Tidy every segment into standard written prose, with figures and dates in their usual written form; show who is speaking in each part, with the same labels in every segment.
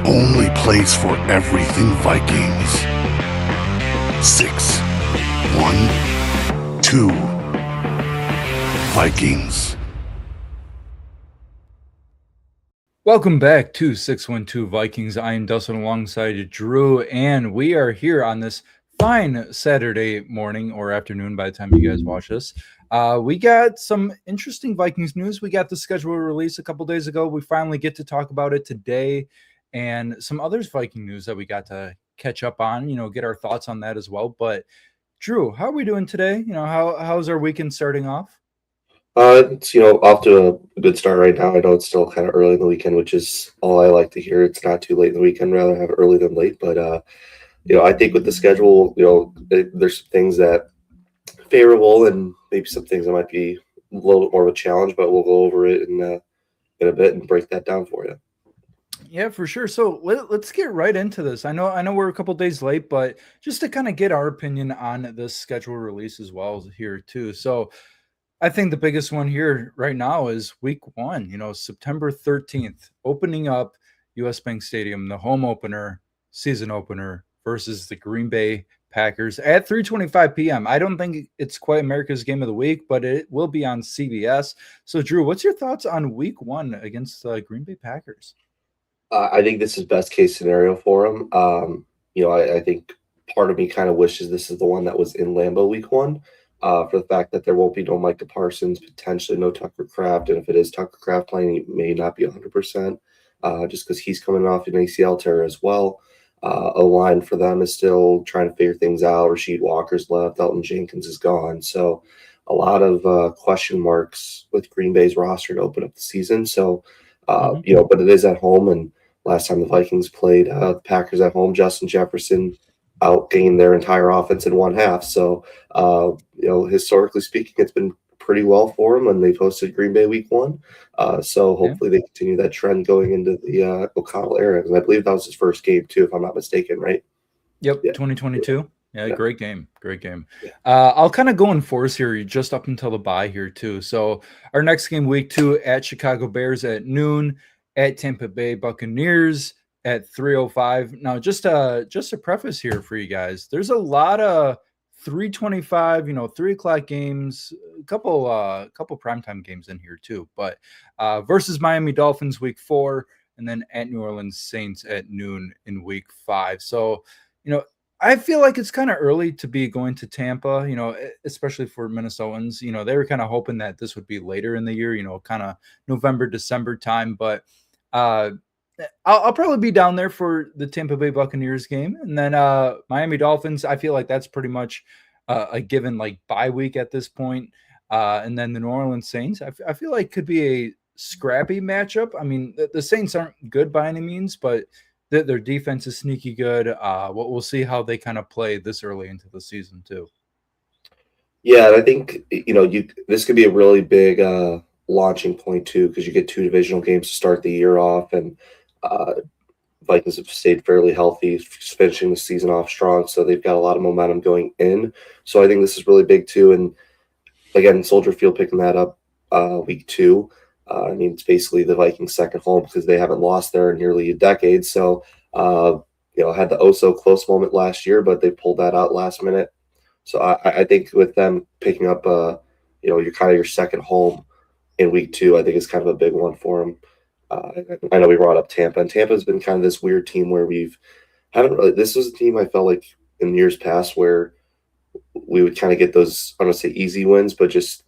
Speaker 1: only place for everything Vikings. 6, 1, 2, Vikings.
Speaker 2: Welcome back to 612 Vikings. I am Dustin alongside Drew, and we are here on this fine Saturday morning or afternoon by the time you guys watch this. We got some interesting Vikings news. We got the schedule released a couple days ago. We finally get to talk about it today, and some others Viking news that we got to catch up on, get our thoughts on that as well. But Drew, how are we doing today? How's our weekend starting off?
Speaker 3: It's off to a good start right now. I know it's still kind of early in the weekend, which is all I like to hear. It's not too late in the weekend. Rather have early than late. But I think with the schedule, there's some things that favorable and maybe some things that might be a little bit more of a challenge. But we'll go over it in a bit and break that down for you.
Speaker 2: Yeah, for sure. So let's get right into this. I know we're a couple days late, but just to kind of get our opinion on this schedule release as well here too. So I think the biggest one here right now is week 1, September 13th, opening up US Bank Stadium, the home opener, season opener versus the Green Bay Packers at 3:25 p.m. I don't think it's quite America's game of the week, but it will be on CBS. So Drew, what's your thoughts on week 1 against the Green Bay Packers?
Speaker 3: I think this is best case scenario for them. I think part of me kind of wishes this is the one that was in Lambeau week 1. For the fact that there won't be no Micah Parsons, potentially no Tucker Kraft, and if it is Tucker Kraft playing, he may not be 100%, just because he's coming off an ACL tear as well. A line for them is still trying to figure things out. Rasheed Walker's left, Elton Jenkins is gone, so a lot of question marks with Green Bay's roster to open up the season. So, but it is at home, and last time the Vikings played the Packers at home, Justin Jefferson outgained their entire offense in one half. So, historically speaking, it's been pretty well for them, and they've hosted Green Bay week 1. So hopefully they continue that trend going into the O'Connell era. And I believe that was his first game too, if I'm not mistaken, right?
Speaker 2: Yep,
Speaker 3: Yeah.
Speaker 2: 2022. Yeah, great game.
Speaker 3: Yeah.
Speaker 2: I'll kind of go in force here just up until the bye here too. So our next game, week 2, at Chicago Bears at noon, at Tampa Bay Buccaneers at 3:05. Now, just a preface here for you guys. There's a lot of 3:25, 3:00 games, a couple primetime games in here too. But versus Miami Dolphins week 4, and then at New Orleans Saints at noon in week 5. So, I feel like it's kind of early to be going to Tampa, especially for Minnesotans. They were kind of hoping that this would be later in the year, kind of November, December time. But I'll probably be down there for the Tampa Bay Buccaneers game. And then Miami Dolphins, I feel like that's pretty much a given bye week at this point. And then the New Orleans Saints, I feel like could be a scrappy matchup. I mean, the Saints aren't good by any means, but their defense is sneaky good. We'll see how they kind of play this early into the season too.
Speaker 3: Yeah, and I think this could be a really big launching point too, because you get 2 divisional games to start the year off, and Vikings have stayed fairly healthy, finishing the season off strong, so they've got a lot of momentum going in. So I think this is really big too. And again, Soldier Field picking that up week 2. It's basically the Vikings' second home because they haven't lost there in nearly a decade. So, had the oh-so close moment last year, but they pulled that out last minute. So I think with them picking up, your second home in week 2, I think is kind of a big one for them. I know we brought up Tampa, and Tampa's been kind of this weird team where this was a team I felt like in years past where we would kind of get those, I don't want to say easy wins, but just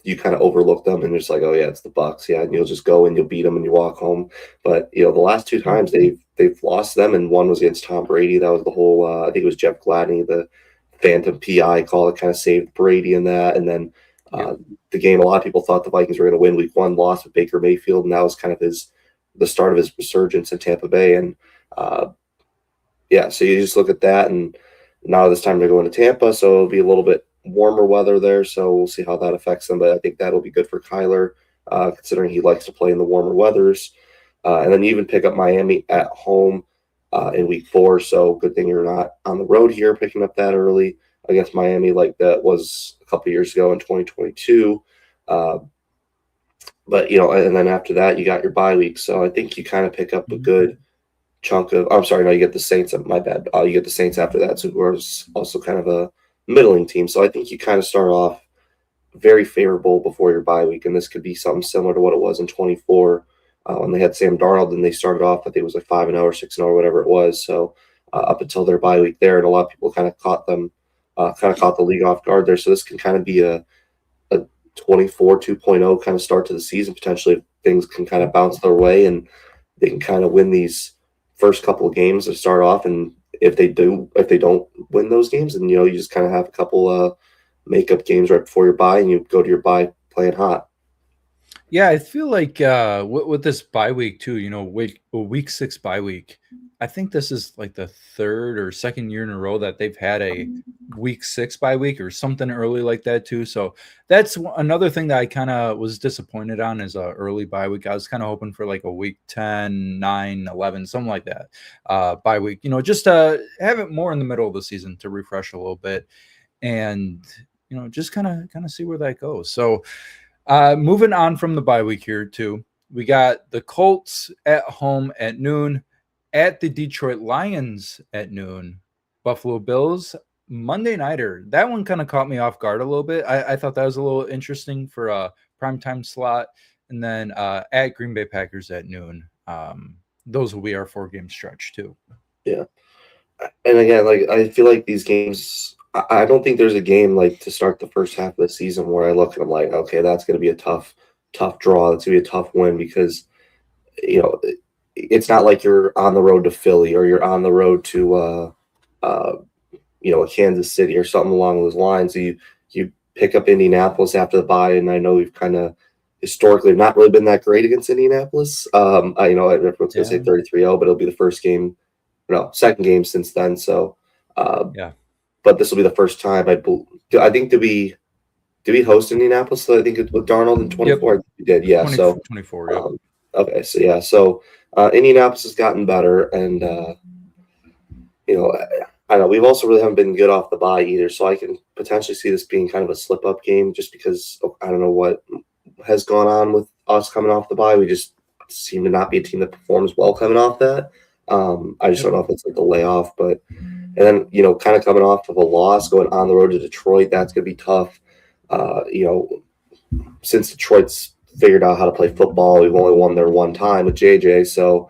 Speaker 3: you kind of overlook them and you're just like, oh yeah, it's the Bucs, yeah, and you'll just go and you'll beat them and you walk home. But the last 2 times they've lost them, and one was against Tom Brady. That was the whole I think it was Jeff Gladney, the phantom PI call that kind of saved Brady in that. And then the game, a lot of people thought the Vikings were going to win week 1, lost with Baker Mayfield, and that was kind of the start of his resurgence in Tampa Bay. And so you just look at that, and now this time they're going to Tampa, so it'll be a little bit warmer weather there, so we'll see how that affects them. But I think that'll be good for Kyler, considering he likes to play in the warmer weathers. And then you even pick up Miami at home in week 4, so good thing you're not on the road here picking up that early against Miami like that was a couple years ago in 2022. But and then after that you got your bye week, so I think you kind of pick up a good chunk of. I'm sorry, no, you get the Saints. My bad. You get the Saints after that, so who are also kind of a middling team. So I think you kind of start off very favorable before your bye week, and this could be something similar to what it was in 24 when they had Sam Darnold, and they started off, I think it was like 5-0 or 6-0 or whatever it was. So up until their bye week there, and a lot of people kind of caught the league off guard there. So this can kind of be a 24 2.0 kind of start to the season potentially if things can kind of bounce their way and they can kind of win these first couple of games to start off. And if they don't win those games, then you just kind of have a couple makeup games right before your bye, and you go to your bye playing hot.
Speaker 2: Yeah, I feel like with this bye week too, week 6 bye week, I think this is like the third or second year in a row that they've had a week 6 bye week or something early like that too. So that's another thing that I kind of was disappointed on is a early bye week. I was kind of hoping for like a week 10, 9, 11, something like that bye week, just to have it more in the middle of the season to refresh a little bit and, just kind of see where that goes. So moving on from the bye week here too, we got the Colts at home at noon, at the Detroit Lions at noon, Buffalo Bills Monday nighter. That one kind of caught me off guard a little bit. I thought that was a little interesting for a primetime slot. And then at Green Bay Packers at noon. Those will be our 4-game stretch too.
Speaker 3: Yeah. And again, like I feel like these games, I don't think there's a game like to start the first half of the season where I look and I'm like, okay, that's going to be a tough draw. It's going to be a tough win because, it's not like you're on the road to Philly or you're on the road to, a Kansas City or something along those lines. So you pick up Indianapolis after the bye, and I know we've kind of historically not really been that great against Indianapolis. Everyone's going to say 33-0, but it'll be the second game since then. So, but this will be the first time I think did we host Indianapolis? I think with Darnold in 24. Yep. We did, yeah.
Speaker 2: 24. Yeah.
Speaker 3: Okay, so yeah, Indianapolis has gotten better, and I don't know. We've also really haven't been good off the bye either, so I can potentially see this being kind of a slip-up game, just because I don't know what has gone on with us coming off the bye. We just seem to not be a team that performs well coming off that. I just don't know if it's like the layoff, but and then kind of coming off of a loss, going on the road to Detroit, that's gonna be tough. Since Detroit's figured out how to play football, we've only won there one time with JJ, so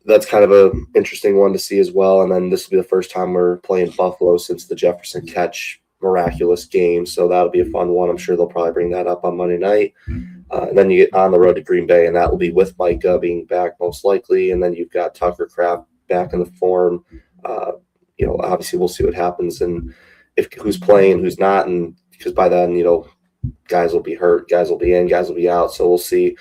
Speaker 3: that's kind of an interesting one to see as well. And then this will be the first time we're playing Buffalo since the Jefferson catch miraculous game, so that'll be a fun one. I'm sure they'll probably bring that up on Monday night. And then you get on the road to Green Bay, and that will be with Micah being back most likely. And then you've got Tucker Kraft back in the form. Obviously we'll see what happens and if who's playing, who's not, and because by then, guys will be hurt, guys will be in, guys will be out. So we'll see.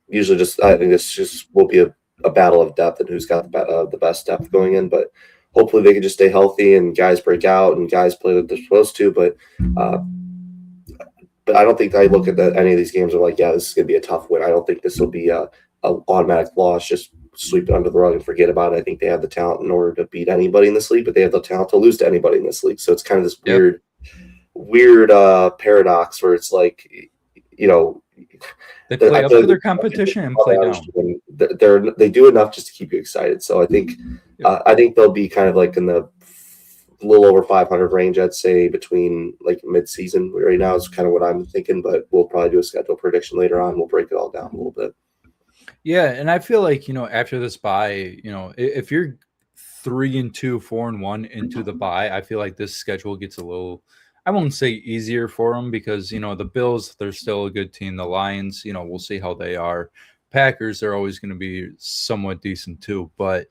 Speaker 3: Usually I think this just will be a battle of depth and who's got the best depth going in. But hopefully they can just stay healthy and guys break out and guys play that they're supposed to. But I don't think I look at any of these games and like, yeah, this is going to be a tough win. I don't think this will be a automatic loss. Just sweep it under the rug and forget about it. I think they have the talent in order to beat anybody in this league, but they have the talent to lose to anybody in this league. So it's kind of this weird paradox where it's like,
Speaker 2: they play up to their competition and play down.
Speaker 3: They do enough just to keep you excited. So I think they'll be kind of like in the little over 500 range, I'd say, between like mid-season right now is kind of what I'm thinking, but we'll probably do a schedule prediction later on. We'll break it all down a little bit.
Speaker 2: Yeah, and I feel like, after this bye, if you're 3-2, 4-1 into the bye, I feel like this schedule gets a little, I won't say easier for them because, the Bills, they're still a good team. The Lions, we'll see how they are. Packers, they're always going to be somewhat decent too. But,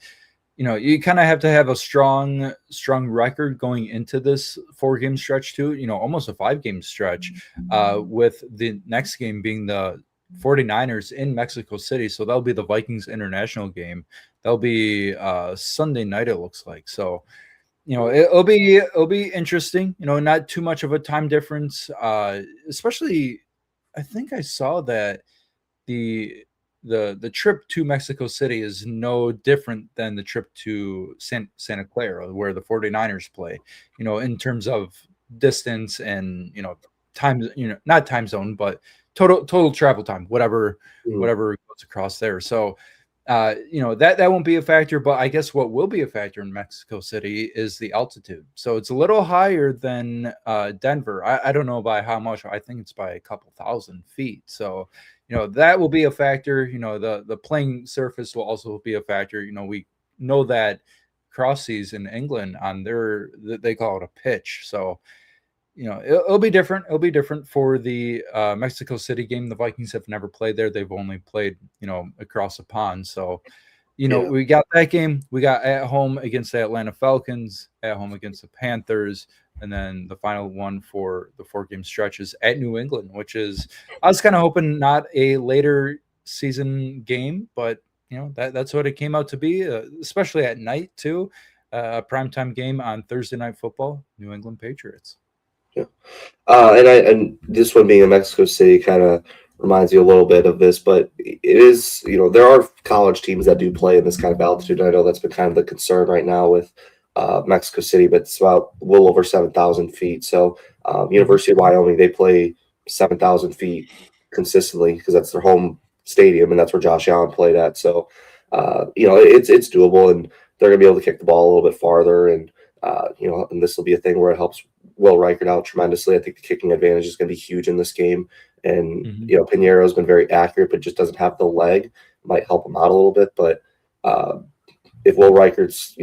Speaker 2: you kind of have to have a strong record going into this 4-game stretch too, almost a 5-game stretch with the next game being the 49ers in Mexico City. So that'll be the Vikings international game. That'll be Sunday night, it looks like. So, it'll be interesting, not too much of a time difference. Especially, I think I saw that the trip to Mexico City is no different than the trip to Santa Clara, where the 49ers play, in terms of distance and, time, not time zone, but total travel time, whatever goes across there. So that won't be a factor, but I guess what will be a factor in Mexico City is the altitude. So it's a little higher than Denver. I don't know by how much. I think it's by a couple thousand feet. So, that will be a factor. The playing surface will also be a factor. We know that Crossies in England they call it a pitch. So, it'll be different. It'll be different for the Mexico City game. The Vikings have never played there. They've only played, across the pond. So, we got that game. We got at home against the Atlanta Falcons, at home against the Panthers, and then the final one for the 4-game stretch is at New England, which is, I was kind of hoping not a later season game, but that's what it came out to be, especially at night too. A primetime game on Thursday Night Football, New England Patriots.
Speaker 3: Yeah. And this one being in Mexico City kind of reminds you a little bit of this, but it is, there are college teams that do play in this kind of altitude. I know that's been kind of the concern right now with Mexico City, but it's about a little over 7,000 feet. So University of Wyoming, they play 7,000 feet consistently because that's their home stadium, and that's where Josh Allen played at. So, it's doable, and they're going to be able to kick the ball a little bit farther, and and this will be a thing where it helps Will Reichert out tremendously. I think the kicking advantage is going to be huge in this game. And, Pinheiro's been very accurate, but just doesn't have the leg. Might help him out a little bit. But if Will Reichert's,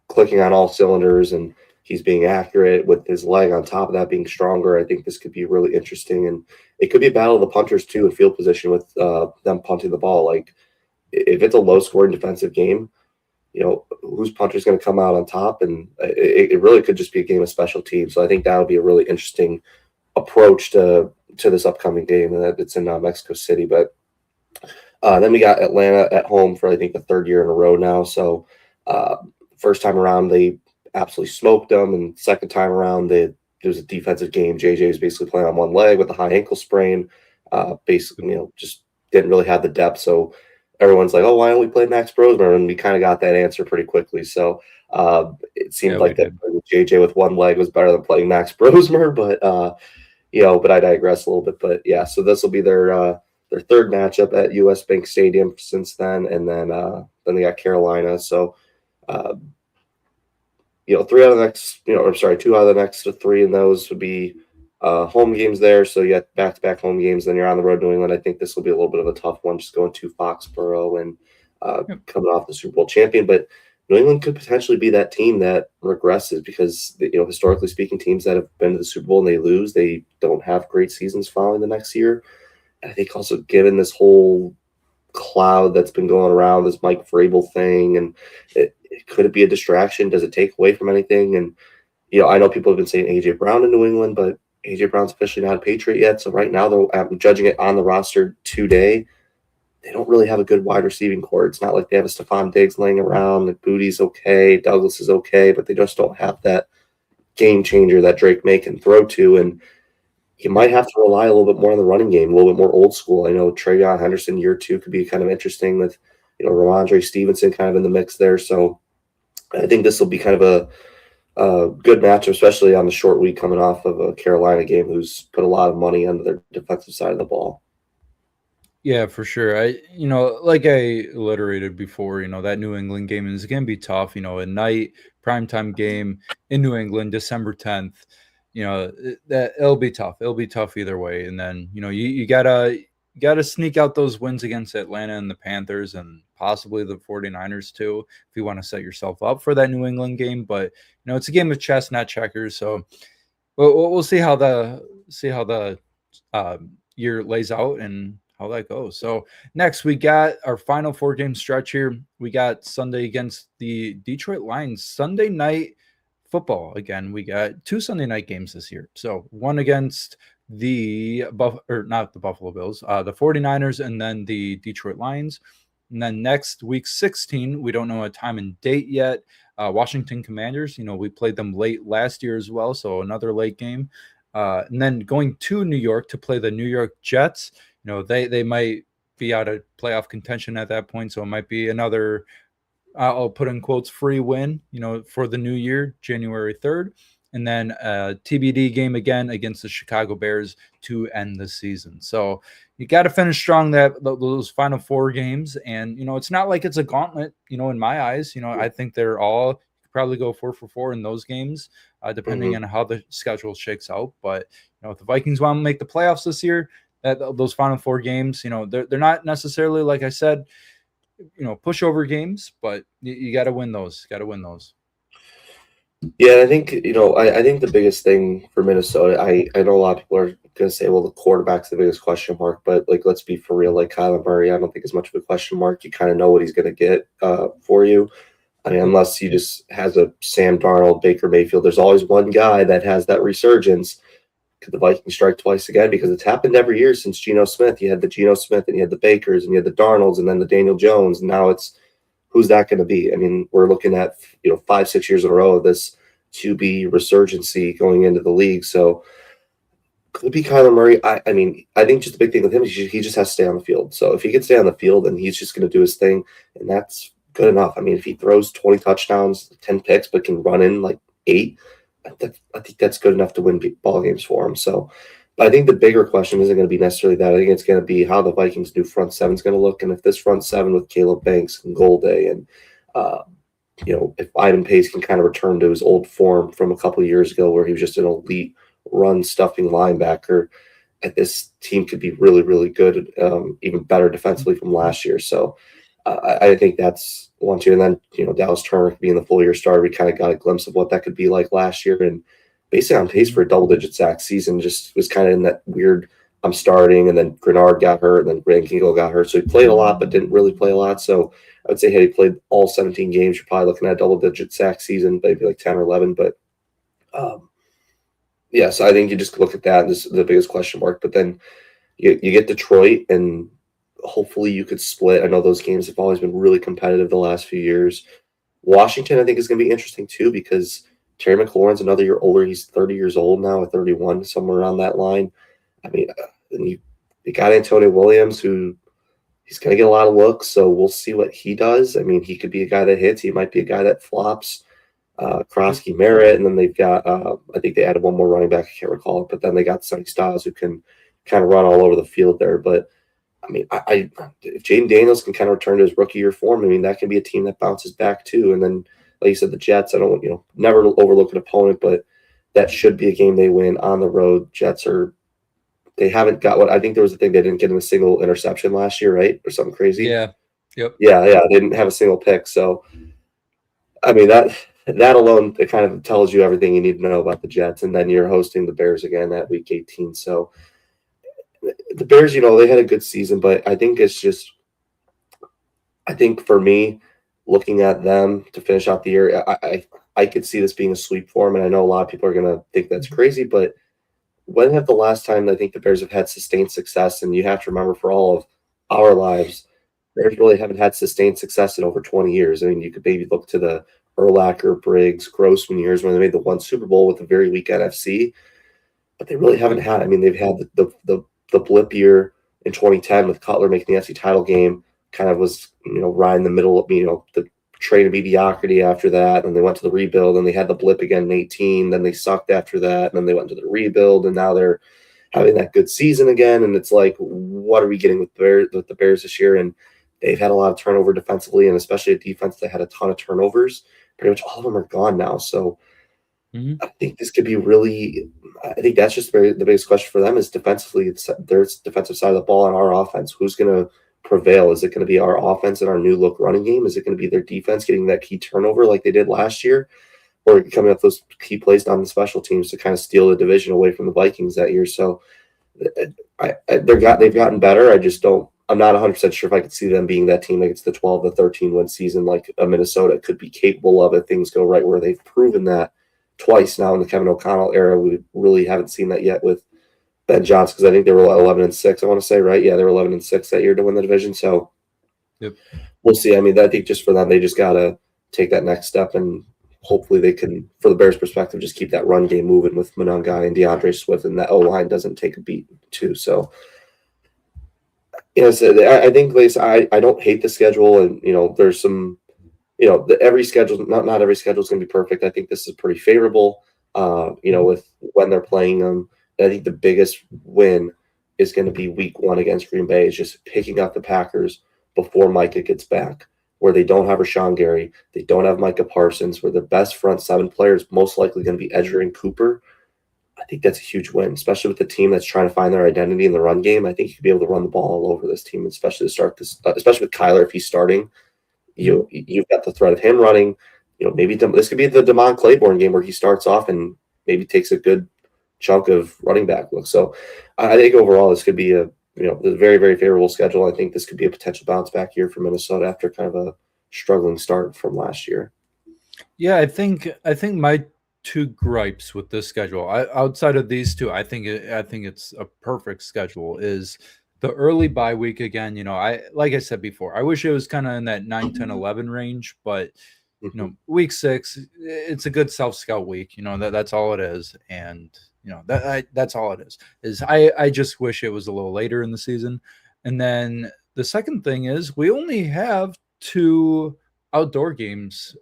Speaker 3: clicking on all cylinders and he's being accurate with his leg on top of that being stronger, I think this could be really interesting. And it could be a battle of the punters, too, in field position with them punting the ball. Like, if it's a low-scoring defensive game, whose punter is going to come out on top, and it really could just be a game of special teams. So I think that'll be a really interesting approach to this upcoming game, and that it's in Mexico City. But then we got Atlanta at home for I think the third year in a row now. So first time around they absolutely smoked them, and second time around there was a defensive game. JJ was basically playing on one leg with a high ankle sprain. Basically, just didn't really have the depth. So everyone's like, oh, why don't we play Max Brosmer? And we kind of got that answer pretty quickly. So it seemed like that JJ with one leg was better than playing Max Brosmer, but but I digress a little bit. But yeah, so this will be their third matchup at US Bank Stadium since then, and then they got Carolina. So two out of the next three, and those would be home games there. So you got back-to-back home games, then you're on the road to New England. I think this will be a little bit of a tough one, just going to Foxborough and coming off the Super Bowl champion. But New England could potentially be that team that regresses because, historically speaking, teams that have been to the Super Bowl and they lose, they don't have great seasons following the next year. And I think also given this whole cloud that's been going around, this Mike Vrabel thing, and could it be a distraction? Does it take away from anything? And, I know people have been saying A.J. Brown in New England, but A.J. Brown's officially not a Patriot yet. So right now, I'm judging it on the roster today. They don't really have a good wide receiving core. It's not like they have a Stephon Diggs laying around. Like Booty's okay. Douglas is okay, but they just don't have that game changer that Drake May can throw to. And you might have to rely a little bit more on the running game, a little bit more old school. I know Travion Henderson year 2 could be kind of interesting with, Ramondre Stevenson kind of in the mix there. So I think this will be kind of a good matchup, especially on the short week coming off of a Carolina game who's put a lot of money on their defensive side of the ball.
Speaker 2: Yeah, for sure. Like I alliterated before, that New England game is going to be tough. A night primetime game in New England, December 10th. That it'll be tough. It'll be tough either way. And then you gotta sneak out those wins against Atlanta and the Panthers and possibly the 49ers too, if you want to set yourself up for that New England game. But it's a game of chess, not checkers. So we'll see how the year lays out and how that goes. So next we got our final 4-game stretch here. We got Sunday against the Detroit Lions. Sunday night football again. We got 2 Sunday night games this year. So one against the not the Buffalo Bills, the 49ers, and then the Detroit Lions. And then next week 16, we don't know a time and date yet. Washington Commanders, we played them late last year as well, so another late game. And then going to New York to play the New York Jets. They might be out of playoff contention at that point, so it might be another, I'll put in quotes, free win, for the new year, January 3rd. and then a TBD game again against the Chicago Bears to end the season. So you got to finish strong those final 4 games. And, it's not like it's a gauntlet, in my eyes. I think they're all probably go 4 for 4 in those games, depending on how the schedule shakes out. But, if the Vikings want to make the playoffs this year, those final 4 games, they're not necessarily, like I said, pushover games, but you got to win those.
Speaker 3: Yeah, I think I think the biggest thing for Minnesota, I know a lot of people are going to say, well, the quarterback's the biggest question mark, but like let's be for real, like Kyler Murray, I don't think is much of a question mark. You kind of know what he's going to get for you. I mean, unless he just has a Sam Darnold, Baker Mayfield, there's always one guy that has that resurgence. Could the Vikings strike twice again? Because it's happened every year since Geno Smith. You had the Geno Smith, and you had the Bakers, and you had the Darnolds, and then the Daniel Jones. And now it's who's that going to be? I mean, we're looking at 5-6 years in a row of this QB resurgency going into the league. So could it be Kyler Murray? I mean, I think just the big thing with him is he just has to stay on the field. So if he can stay on the field, then he's just going to do his thing, and that's good enough. I mean, if he throws 20 touchdowns, 10 picks, but can run in like 8, I think that's good enough to win ball games for him. So, but I think the bigger question isn't going to be necessarily that. I think it's going to be how the Vikings' new front seven is going to look, and if this front seven with Caleb Banks and Golday and if Ivan Pace can kind of return to his old form from a couple of years ago, where he was just an elite run stuffing linebacker, this team could be really, really good, even better defensively from last year. So I think that's 1, 2. And then, Dallas Turner being the full year starter, we kind of got a glimpse of what that could be like last year. And basically on pace for a double-digit sack season, just was kind of in that weird, I'm starting, and then Grenard got hurt, and then Brandon Kingle got hurt. So he played a lot, but didn't really play a lot. So I would say had he played all 17 games, you're probably looking at a double-digit sack season, maybe like 10 or 11. But, so I think you just look at that, and this is the biggest question mark. But then you get Detroit, and hopefully you could split. I know those games have always been really competitive the last few years. Washington, I think, is going to be interesting too, because Terry McLaurin's another year older. He's 30 years old now, or 31, somewhere around that line. I mean, and you got Antonio Williams, who he's going to get a lot of looks, so we'll see what he does. I mean, he could be a guy that hits. He might be a guy that flops. Krosky Merritt, and then they've got, I think they added one more running back. I can't recall it, but then they got Sonny Styles, who can kind of run all over the field there. But I mean, if Jaden Daniels can kind of return to his rookie year form, I mean, that can be a team that bounces back too. And then, like you said, the Jets, I don't, never overlook an opponent, but that should be a game they win on the road. Jets they haven't got what I think there was a thing they didn't get in a single interception last year, right? Or something crazy.
Speaker 2: Yeah. Yep.
Speaker 3: Yeah. They didn't have a single pick. So, I mean, that alone, it kind of tells you everything you need to know about the Jets. And then you're hosting the Bears again at week 18. So, the Bears, they had a good season, but I think for me, looking at them to finish out the year, I could see this being a sweep for them, and I know a lot of people are going to think that's crazy, but when have the last time I think the Bears have had sustained success? And you have to remember, for all of our lives, Bears really haven't had sustained success in over 20 years. I mean, you could maybe look to the Urlacher, Briggs, Grossman years when they made the one Super Bowl with a very weak NFC, but they really haven't had. I mean, they've had the blip year in 2010 with Cutler making the NFC title game, kind of was, right in the middle of, the train of mediocrity after that. And they went to the rebuild, and they had the blip again in 18. Then they sucked after that. And then they went to the rebuild, and now they're having that good season again. And it's like, what are we getting with the Bears this year? And they've had a lot of turnover defensively, and especially a defense that had a ton of turnovers. Pretty much all of them are gone now. So I think this could be really – I think that's just the biggest question for them is defensively. It's their defensive side of the ball and our offense. Who's going to prevail? Is it going to be our offense and our new look running game? Is it going to be their defense getting that key turnover like they did last year? Or coming up those key plays on the special teams to kind of steal the division away from the Vikings that year? So they've gotten better. I'm not 100% sure if I could see them being that team that gets the 12 to 13 win season like a Minnesota could be capable of if things go right, where they've proven that twice now in the Kevin O'Connell era. We really haven't seen that yet with Ben Johnson, because I think they were 11-6. I want to say, right? Yeah, they were 11-6 that year to win the division. So we'll see. I mean, I think just for them, they just got to take that next step, and hopefully they can, for the Bears' perspective, just keep that run game moving with Monangai and DeAndre Swift, and that O-line doesn't take a beat too. So, I think, I don't hate the schedule, and, there's some, every schedule, not every schedule is going to be perfect. I think this is pretty favorable. with when they're playing them. And I think the biggest win is going to be week 1 against Green Bay, is just picking up the Packers before Micah gets back, where they don't have Rashawn Gary, they don't have Micah Parsons, where their best front 7 players most likely going to be Edger and Cooper. I think that's a huge win, especially with the team that's trying to find their identity in the run game. I think you could be able to run the ball all over this team, especially to start this, especially with Kyler if he's starting. You've got the threat of him running. Maybe this could be the Damon Claiborne game where he starts off and maybe takes a good chunk of running back look. So I think overall this could be a very, very favorable schedule. I think this could be a potential bounce back year for Minnesota after kind of a struggling start from last year.
Speaker 2: Yeah, I think my two gripes with this schedule, outside of these two, I think it's a perfect schedule. Is the early bye week again? Like I said before, I wish it was kind of in that 9, 10, 11 range, but week 6, it's a good self-scout week. That's all it is, and that's all it is I just wish it was a little later in the season. And then the second thing is we only have 2 outdoor games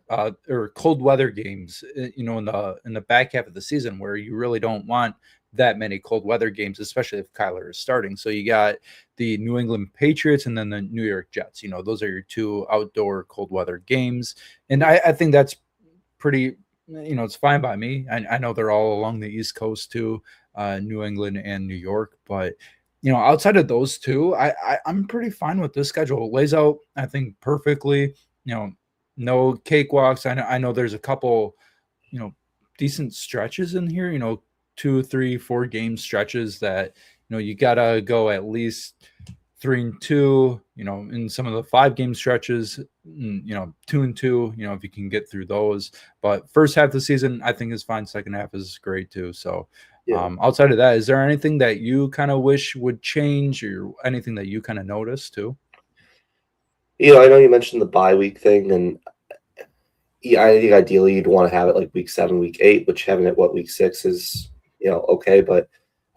Speaker 2: or cold weather games in the back half of the season, where you really don't want that many cold weather games, especially if Kyler is starting. So you got the New England Patriots and then the New York Jets. Those are your 2 outdoor cold weather games, and I think that's pretty, it's fine by me. I know they're all along the East Coast too, New England and New York, but outside of those 2, I'm pretty fine with this schedule. It lays out, I think, perfectly. No cakewalks. I know there's a couple, decent stretches in here. 2, 3, 4 game stretches that you gotta go at least 3-2. In some of the 5 game stretches, 2-2. If you can get through those. But first half of the season, I think is fine. Second half is great too. So. Yeah. Outside of that, is there anything that you kind of wish would change, or anything that you kind of noticed too?
Speaker 3: I know you mentioned the bye week thing, and I think ideally you'd want to have it like week 7, week 8, which having it week 6 is okay. But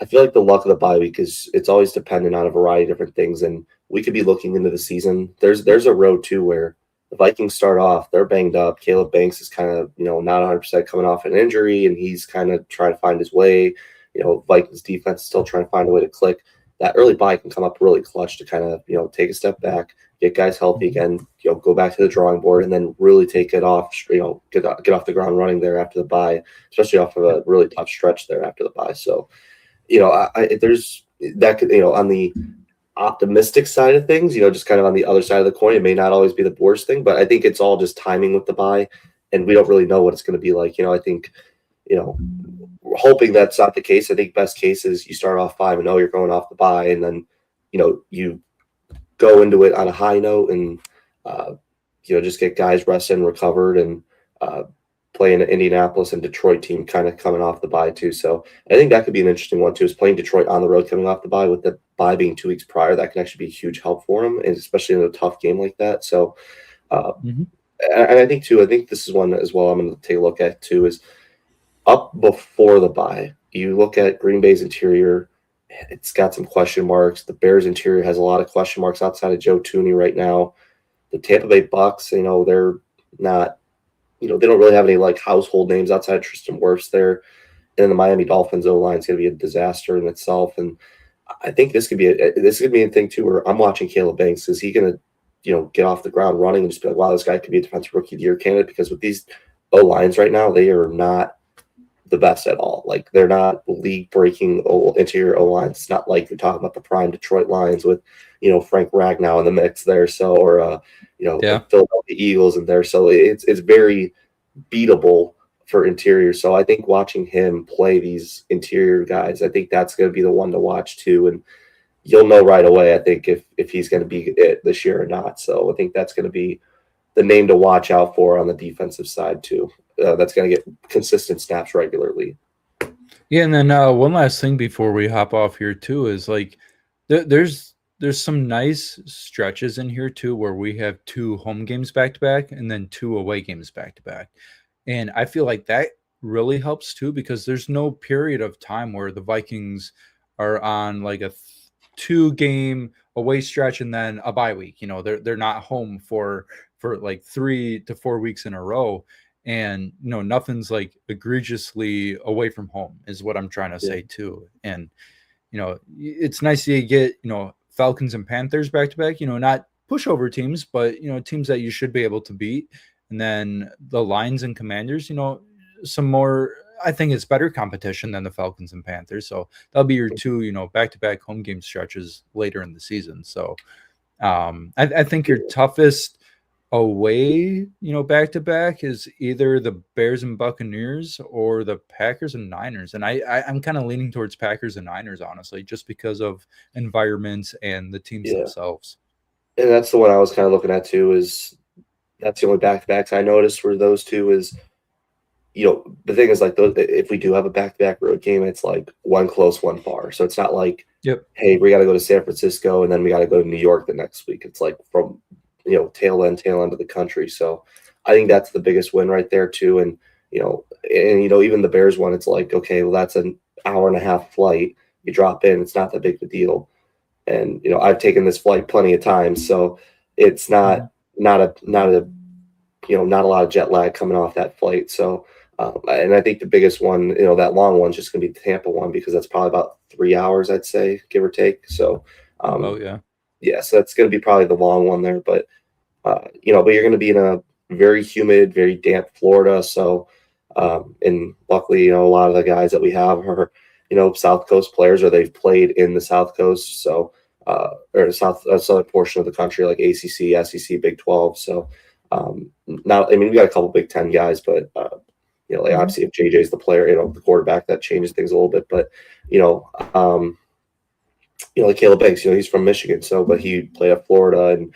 Speaker 3: I feel like the luck of the bye week is it's always dependent on a variety of different things, and we could be looking into the season. There's a road too where the Vikings start off, they're banged up. Caleb Banks is kind of not 100% coming off an injury, and he's kind of trying to find his way. Vikings defense is still trying to find a way to click. That early bye can come up really clutch to kind of take a step back, get guys healthy again, go back to the drawing board, and then really take it off, get off the ground running there after the bye, especially off of a really tough stretch there after the bye. So, there's that could, on the optimistic side of things, just kind of on the other side of the coin, it may not always be the worst thing, but I think it's all just timing with the bye, and we don't really know what it's going to be like. I think, we're hoping that's not the case. I think best case is you start off 5-0, you're going off the bye, and then, you go into it on a high note and, just get guys rested and recovered, and playing an Indianapolis and Detroit team kind of coming off the bye too. So I think that could be an interesting one too, is playing Detroit on the road coming off the bye, with the bye being 2 weeks prior. That can actually be a huge help for them, and especially in a tough game like that. So, and I think this is one as well I'm going to take a look at too, is up before the bye. You look at Green Bay's interior, it's got some question marks. The Bears interior has a lot of question marks outside of Joe Thuney right now. The Tampa Bay Bucks, they're not, they don't really have any like household names outside of Tristan Wirfs there. And then the Miami Dolphins O-line is going to be a disaster in itself. And I think this could be a thing too, where I'm watching Caleb Banks. Is he going to, get off the ground running and just be like, wow, this guy could be a defensive rookie of the year candidate? Because with these O-lines right now, they are not the best at all. Like, they're not league-breaking interior O-lines. It's not like you're talking about the prime Detroit Lions with, Frank Ragnow in the mix there. So, or, the Philadelphia Eagles in there. So it's very beatable for interior. So I think watching him play these interior guys, I think that's going to be the one to watch too. And you'll know right away, I think, if he's going to be it this year or not. So I think that's going to be the name to watch out for on the defensive side too. That's going to get consistent snaps regularly.
Speaker 2: Yeah, and then one last thing before we hop off here too is like there's some nice stretches in here too, where we have 2 home games back to back and then 2 away games back to back, and I feel like that really helps too, because there's no period of time where the Vikings are on like a 2-game away stretch and then a bye week. They're not home for like 3 to 4 weeks in a row. and nothing's like egregiously away from home is what I'm trying to say too. And it's nice to get Falcons and Panthers back to back, not pushover teams, but teams that you should be able to beat. And then the Lions and Commanders, some more, I think it's better competition than the Falcons and Panthers. So that'll be your two, back-to-back home game stretches later in the season. So I think your toughest away, back-to-back is either the Bears and Buccaneers or the Packers and Niners. And I'm kind of leaning towards Packers and Niners, honestly, just because of environments and the teams themselves.
Speaker 3: And that's the one I was kind of looking at too, is that's the only back-to-backs I noticed were those two. Is the thing is, like, if we do have a back-to-back road game, it's like one close, one far. So it's not like, hey, we got to go to San Francisco and then we got to go to New York the next week. It's like from, tail end of the country. So I think that's the biggest win right there too. And, even the Bears one, it's like, okay, well, that's an hour and a half flight. You drop in, it's not that big of a deal. And, I've taken this flight plenty of times. So it's not a lot of jet lag coming off that flight. So, and I think the biggest one, that long one is just going to be the Tampa one, because that's probably about 3 hours, I'd say, give or take. So, so that's going to be probably the long one there. But, but you're going to be in a very humid, very damp Florida. So, and luckily, a lot of the guys that we have are, South Coast players, or they've played in the South Coast. So, or the southern portion of the country, like ACC, SEC, Big 12. So, we got a couple Big 10 guys, but, obviously if JJ's the player, the quarterback, that changes things a little bit. But, like Caleb Banks, he's from Michigan. So, but he played at Florida, and,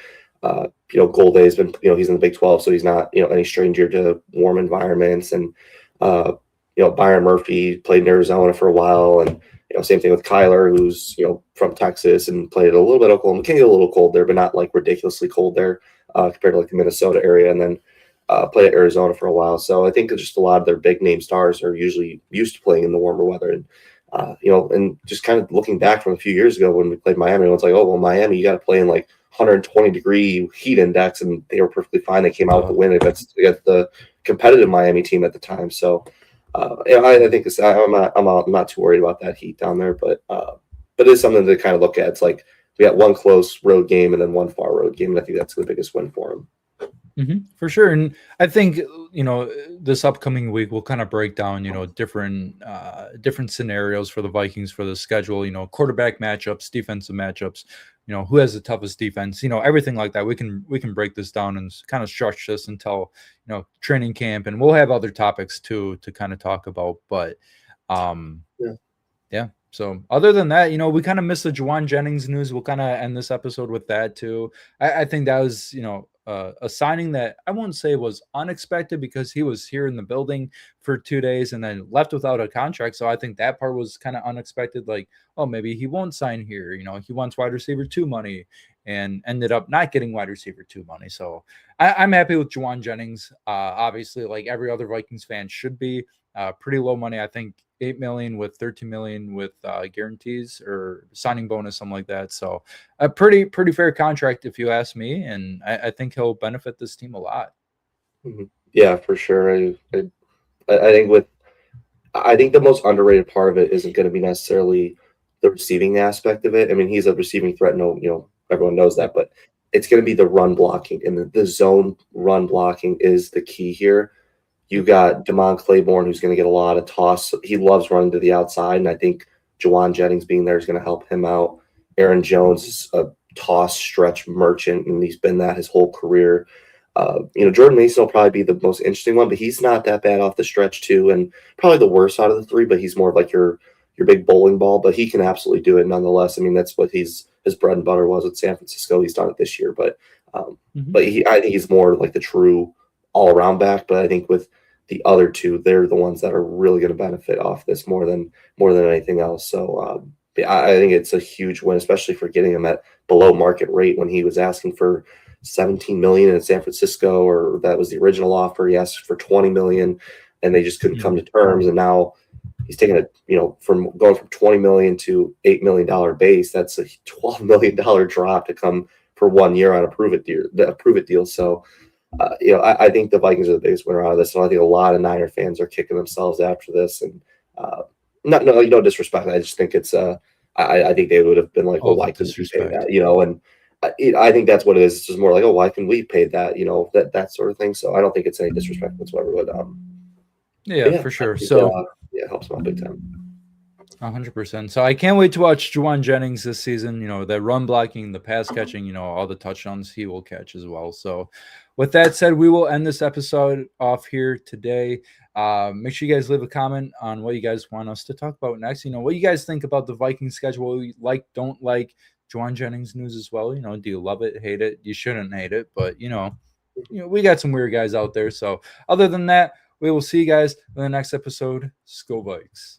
Speaker 3: Golday has been, he's in the Big 12. So he's not, any stranger to warm environments. And, Byron Murphy played in Arizona for a while. And, same thing with Kyler, who's, from Texas and played a little bit of Oklahoma. It can get a little cold there, but not like ridiculously cold there compared to like the Minnesota area. And then played at Arizona for a while. So I think just a lot of their big name stars are usually used to playing in the warmer weather. And, and just kind of looking back from a few years ago when we played Miami, it's like, oh, well, Miami, you got to play in like 120-degree heat index, and they were perfectly fine. They came out with the win against the competitive Miami team at the time. So, I think I'm not too worried about that heat down there, but it's something to kind of look at. It's like we got one close road game and then one far road game, and I think that's the biggest win for them.
Speaker 2: For sure. And I think, this upcoming week we'll kind of break down, different scenarios for the Vikings for the schedule, quarterback matchups, defensive matchups, who has the toughest defense, everything like that. We can break this down and kind of stretch this until, training camp, and we'll have other topics too to kind of talk about. But so other than that, we kind of missed the Juwan Jennings news. We'll kind of end this episode with that too. I think that was, a signing that I won't say was unexpected, because he was here in the building for 2 days and then left without a contract. So I think that part was kind of unexpected. Like, oh, maybe he won't sign here. He wants wide receiver 2 money, and ended up not getting wide receiver 2 money. So I'm happy with Juwan Jennings. Obviously, like every other Vikings fan should be. Pretty low money. I think $8 million with $13 million with guarantees or signing bonus, something like that. So a pretty fair contract, if you ask me. And I think he'll benefit this team a lot.
Speaker 3: Yeah, for sure. I think the most underrated part of it isn't going to be necessarily the receiving aspect of it. I mean, he's a receiving threat. No, everyone knows that, but it's going to be the run blocking, and the zone run blocking is the key here. You got Damon Claiborne, who's going to get a lot of toss. He loves running to the outside, and I think Juwan Jennings being there is going to help him out. Aaron Jones is a toss stretch merchant, and he's been that his whole career. Jordan Mason will probably be the most interesting one, but he's not that bad off the stretch too, and probably the worst out of the three, but he's more of like your big bowling ball, but he can absolutely do it nonetheless. I mean, that's what his bread and butter was at San Francisco. He's done it this year, but I think he's more like the true all-around back. But I think with the other two, they're the ones that are really going to benefit off this more than anything else. So I think it's a huge win, especially for getting him at below market rate when he was asking for $17 million in San Francisco, or that was the original offer. He asked for $20 million, and they just couldn't come to terms. And now he's taking from going from $20 million to $8 million base. That's a $12 million drop to come for 1 year on a prove it deal. So I think the Vikings are the biggest winner out of this, and I think a lot of Niner fans are kicking themselves after this. And no disrespect. I just think it's I think they would have been like, well,
Speaker 2: All the
Speaker 3: why couldn't you pay
Speaker 2: disrespect.
Speaker 3: that? And I think that's what it is. It's just more like, oh, why can we pay that? That sort of thing. So I don't think it's any disrespect whatsoever. But
Speaker 2: Yeah,
Speaker 3: yeah,
Speaker 2: for sure.
Speaker 3: I think,
Speaker 2: So
Speaker 3: yeah, it helps them out big time.
Speaker 2: 100%. So I can't wait to watch Juwan Jennings this season. The run blocking, the pass catching, all the touchdowns he will catch as well. So with that said, we will end this episode off here today. Make sure you guys leave a comment on what you guys want us to talk about next. What you guys think about the Viking schedule, what you like, don't like, Juwan Jennings news as well. Do you love it, hate it? You shouldn't hate it, but we got some weird guys out there. So other than that, we will see you guys in the next episode. Go Vikes.